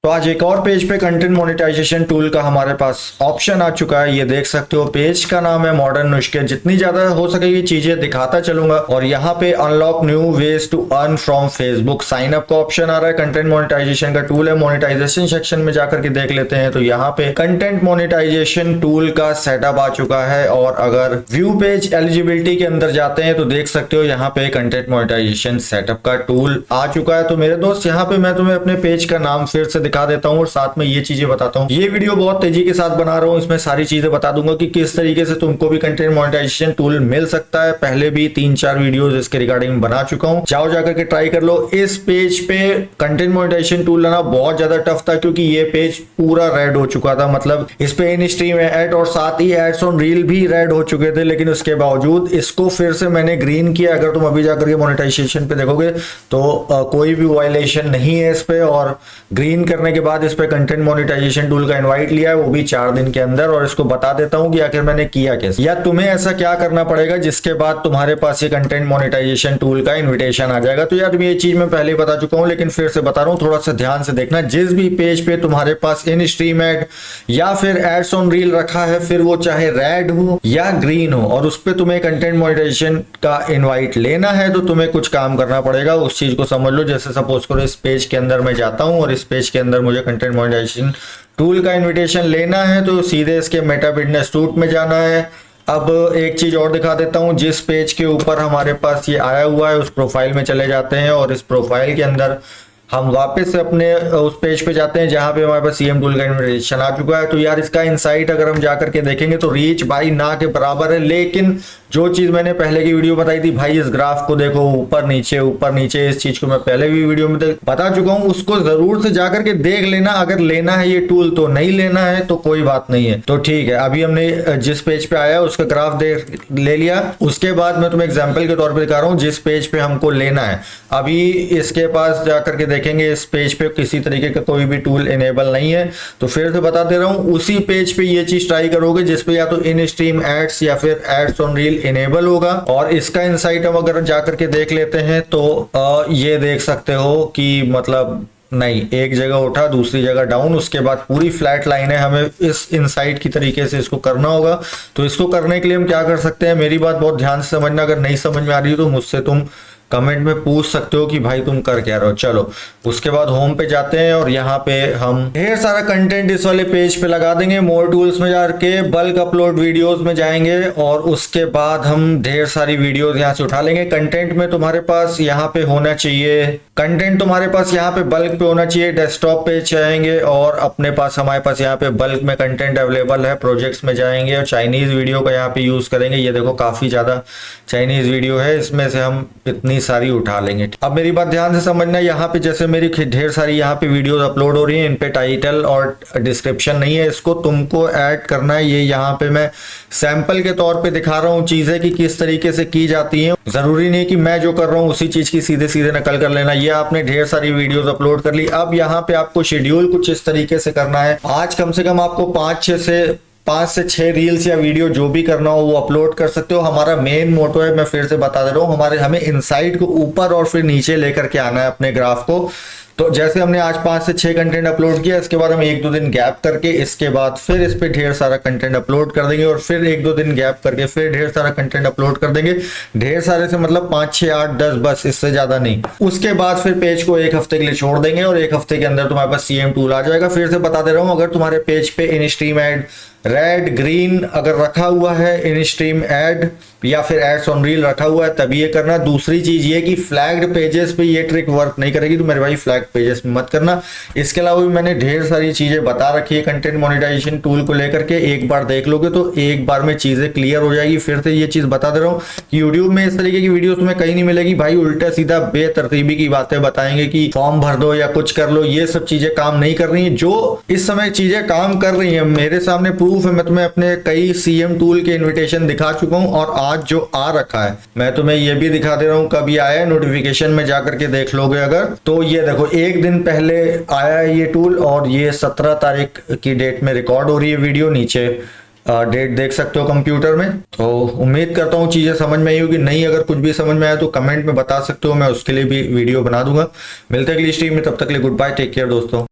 तो आज एक और पेज पे कंटेंट मोनेटाइजेशन टूल का हमारे पास ऑप्शन आ चुका है। ये देख सकते हो, पेज का नाम है मॉडर्न नुस्खे। जितनी ज्यादा हो सके ये चीजें दिखाता चलूंगा। और यहाँ पे unlock new ways to earn from Facebook sign up का ऑप्शन आ रहा है। कंटेंट मोनेटाइजेशन का टूल है। मोनेटाइजेशन सेक्शन में जाकर के देख लेते हैं तो यहाँ पे कंटेंट मोनेटाइजेशन टूल का सेटअप आ चुका है। और अगर व्यू पेज एलिजिबिलिटी के अंदर जाते हैं तो देख सकते हो यहाँ पे कंटेंट मोनेटाइजेशन सेटअप का टूल आ चुका है। तो मेरे दोस्त यहाँ पे मैं तुम्हें अपने पेज का नाम फिर से दिखा देता हूँ और साथ में ये चीजें बताता हूँ। ये वीडियो बहुत तेजी के साथ बना रहा हूँ, इसमें सारी चीजें बता दूंगा कि किस तरीके से तुमको भी कंटेंट मोनेटाइजेशन टूल मिल सकता है। पहले भी 3-4 वीडियोस इसके रिगार्डिंग बना चुका हूँ, जाओ जाकर के ट्राई कर लो। इस पेज पे कंटेंट मोनेटाइजेशन टूल लाना बहुत ज्यादा टफ था क्योंकि ये पेज पूरा रेड हो चुका था। मतलब इस पे इन स्ट्रीम एड और साथ ही एड्स ऑन रील भी रेड हो चुके थे, लेकिन उसके बावजूद इसको फिर से मैंने ग्रीन किया। अगर तुम अभी जाकर के मोनेटाइजेशन पे देखोगे तो कोई भी वायलेशन नहीं है इस पे। और ग्रीन करने के बाद इस पे कंटेंट मोनेटाइजेशन टूल का इनवाइट लिया है, वो भी 4 दिन के अंदर। और इसको बता देता हूं कि आखिर मैंने किया कैसे, या तुम्हें ऐसा क्या करना पड़ेगा जिसके बाद तुम्हारे पास ये कंटेंट मोनेटाइजेशन टूल का इन्विटेशन आ जाएगा। तो यार ये चीज मैं पहले बता चुका हूं, लेकिन फिर से बता रहा हूं, थोड़ा सा ध्यान से देखना। जिस भी पेज पे तुम्हारे पास इन स्ट्रीम एड या फिर एड्स ऑन रील रखा है, फिर वो चाहे रेड हो या ग्रीन हो, और उस पर तुम्हें कंटेंट मोनेटाइजेशन का इन्वाइट लेना है तो तुम्हें कुछ काम करना पड़ेगा। उस चीज को समझ लो। जैसे सपोज करो इस पेज के अंदर मैं जाता हूं और इस पेज के अंदर मुझे कंटेंट मोनेटाइजेशन टूल का इनविटेशन लेना है, तो सीधे इसके मेटा बिजनेस सूट में जाना है। अब एक चीज और दिखा देता हूं। जिस पेज के ऊपर हमारे पास ये आया हुआ है उस प्रोफाइल में चले जाते हैं और इस प्रोफाइल के अंदर हम वापस से अपने उस पेज पे जाते हैं जहां पे हमारे पास सीएम टूल का इन्विटेशन आ चुका है। तो यार इसका इनसाइट अगर हम जाकर के देखेंगे तो रीच भाई ना के बराबर है। लेकिन जो चीज मैंने पहले की वीडियो बताई थी भाई, इस ग्राफ को देखो ऊपर नीचे, इस चीज को मैं पहले भी वीडियो में बता चुका हूं। उसको जरूर से जाकर के देख लेना। अगर लेना है ये टूल तो, नहीं लेना है तो कोई बात नहीं है। तो ठीक है, अभी हमने जिस पेज पे आया उसका ग्राफ ले लिया। उसके बाद मैं तुम्हें एग्जाम्पल के तौर पर दिखा रहा हूँ जिस पेज पे हमको लेना है। अभी इसके पास जाकर के देखेंगे इस पेज पे किसी तरीके का कोई भी टूल इनेबल नहीं है। तो फिर से बता दे रहा हूं, उसी पेज पे ये चीज ट्राई करोगे जिसपे या तो इन स्ट्रीम एड्स या फिर एड्स ऑन रील इनेबल होगा। और इसका इनसाइट हम अगर जाकर के देख लेते हैं तो ये देख सकते हो कि मतलब नहीं, एक जगह उठा दूसरी जगह डाउन, उसके बाद पूरी फ्लैट लाइन है। हमें इस इनसाइट की तरीके से इसको करना होगा। तो इसको करने के लिए हम क्या कर सकते हैं, मेरी बात बहुत ध्यान से समझना। अगर नहीं समझ में आ रही तो मुझसे तुम कमेंट में पूछ सकते हो कि भाई तुम कर क्या रहे हो। चलो उसके बाद होम पे जाते हैं और यहाँ पे हम ढेर सारा कंटेंट इस वाले पेज पे लगा देंगे। मोर टूल्स में जाके बल्क अपलोड वीडियोस में जाएंगे और उसके बाद हम ढेर सारी वीडियोस यहाँ से उठा लेंगे। कंटेंट में तुम्हारे पास यहाँ पे होना चाहिए, कंटेंट तुम्हारे पास यहाँ पे बल्क पे होना चाहिए। डेस्कटॉप पे जाएंगे और अपने पास हमारे पास यहाँ पे बल्क में कंटेंट अवेलेबल है। प्रोजेक्ट्स में जाएंगे और चाइनीज वीडियो का यहाँ पे यूज करेंगे। ये देखो काफी ज्यादा चाइनीज वीडियो है, इसमें से हम इतनी सारी उठा लेंगे। अब मेरी बात ध्यान से समझना। यहाँ पे जैसे मेरी ढेर सारी यहाँ पे वीडियोस अपलोड हो रही हैं, इन पे टाइटल और डिस्क्रिप्शन नहीं है। इसको तुमको ऐड करना है। ये यहाँ पे मैं सैंपल के तौर पे दिखा रहा हूँ चीजें कि किस तरीके से की जाती हैं। जरूरी नहीं कि मैं जो कर रहा हूँ उसी चीज की सीधे सीधे नकल कर लेना। ये आपने ढेर सारी वीडियोस अपलोड कर ली। अब यहाँ पे आपको शेड्यूल कुछ इस तरीके से करना है। आज कम से कम आपको 5 से 6 रील्स या वीडियो जो भी करना हो वो अपलोड कर सकते हो। हमारा मेन मोटो है, मैं फिर से बता दे रहा हूँ, हमें इनसाइट को ऊपर और फिर नीचे लेकर के आना है अपने ग्राफ को। तो जैसे हमने आज 5 से 6 कंटेंट अपलोड किया, इसके बाद हम 1-2 दिन गैप करके इसके बाद फिर इस पे ढेर सारा कंटेंट अपलोड कर देंगे और फिर 1-2 दिन गैप करके फिर ढेर सारा कंटेंट अपलोड कर देंगे। ढेर सारे से मतलब 5, 6, 8, 10, बस इससे ज्यादा नहीं। उसके बाद फिर पेज को 1 हफ्ते के लिए छोड़ देंगे और 1 हफ्ते के अंदर तुम्हारे पास सीएम टूल आ जाएगा। फिर से बता दे रहा हूँ, अगर तुम्हारे पेज पे इन स्ट्रीम एड रेड ग्रीन अगर रखा हुआ है, इन स्ट्रीम एड या फिर एड्स ऑन रील रखा हुआ है, तभी ये करना। दूसरी चीज ये कि फ्लैग्ड पेजेस पे ये ट्रिक वर्क नहीं करेगी, तो मेरे भाई फ्लैग पेजेस में मत करना। इसके अलावा भी मैंने ढेर सारी चीजें बता रखी है कंटेंट मोनेटाइजेशन टूल को लेकर के। एक बार देख लोगे तो एक बार में चीजें क्लियर हो जाएगी। फिर से ये चीज बता दे रहा हूँ कि यूट्यूब में इस तरीके की वीडियो तुम्हें कहीं नहीं मिलेगी भाई। उल्टा सीधा बेतरतीबी की बातें बताएंगे कि फॉर्म भर दो या कुछ कर लो। ये सब चीजें काम नहीं कर रही है। जो इस समय चीजें काम कर रही है, मेरे सामने प्रूफ है। मैं तुम्हें अपने कई सीएम टूल के इन्विटेशन दिखा चुका हूं और आज जो आ रखा है मैं तुम्हें ये भी दिखा दे रहा हूं कभी आया है। नोटिफिकेशन में जाकर के देख लोगे अगर तो ये देखो 1 दिन पहले आया है ये टूल और ये 17 तारीख की डेट में रिकॉर्ड हो रही है वीडियो। नीचे डेट देख सकते हो कंप्यूटर में। तो उम्मीद करता हूँ चीजें समझ में आई होगी। नहीं अगर कुछ भी समझ में आया तो कमेंट में बता सकते हो, मैं उसके लिए भी वीडियो बना दूंगा। मिलते हैं अगली स्ट्रीम में, तब तक के लिए गुड बाय, टेक केयर दोस्तों।